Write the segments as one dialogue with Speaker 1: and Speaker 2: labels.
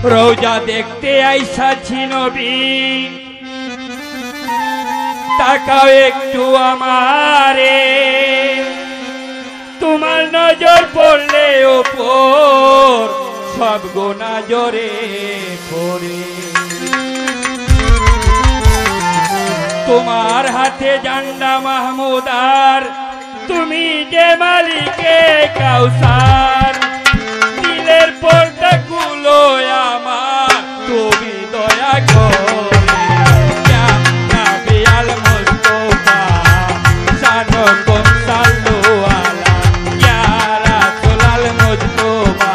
Speaker 1: রোজা দেখতে আইসাছি নবী, তাকাও একটু আমারে, তোমার নজর পড়লে ওপর সব গোনা জোরে পড়ে। তোমার হাতে জান্ডা মাহমুদার, তুমি যে মালিকে কাউসার, দিলের পর্দা গুলো আমার তুমি দয়া করে। ইয়া নবী আল মুস্তাফা শানুকুম সাল্লু আলা, ইয়া রাসূল আল মুস্তাফা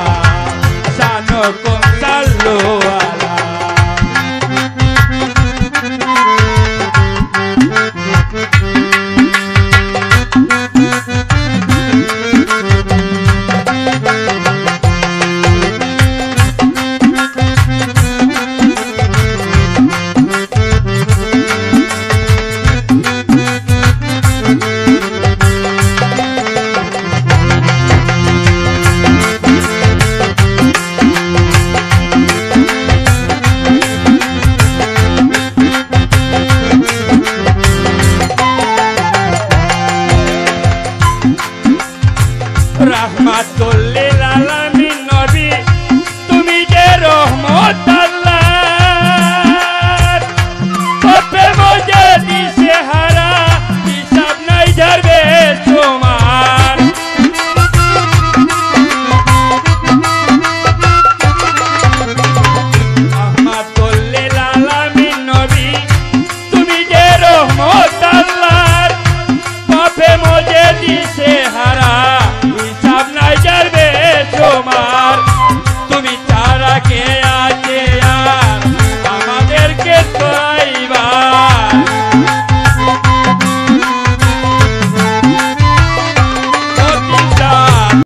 Speaker 1: শানুকুম সাল্লু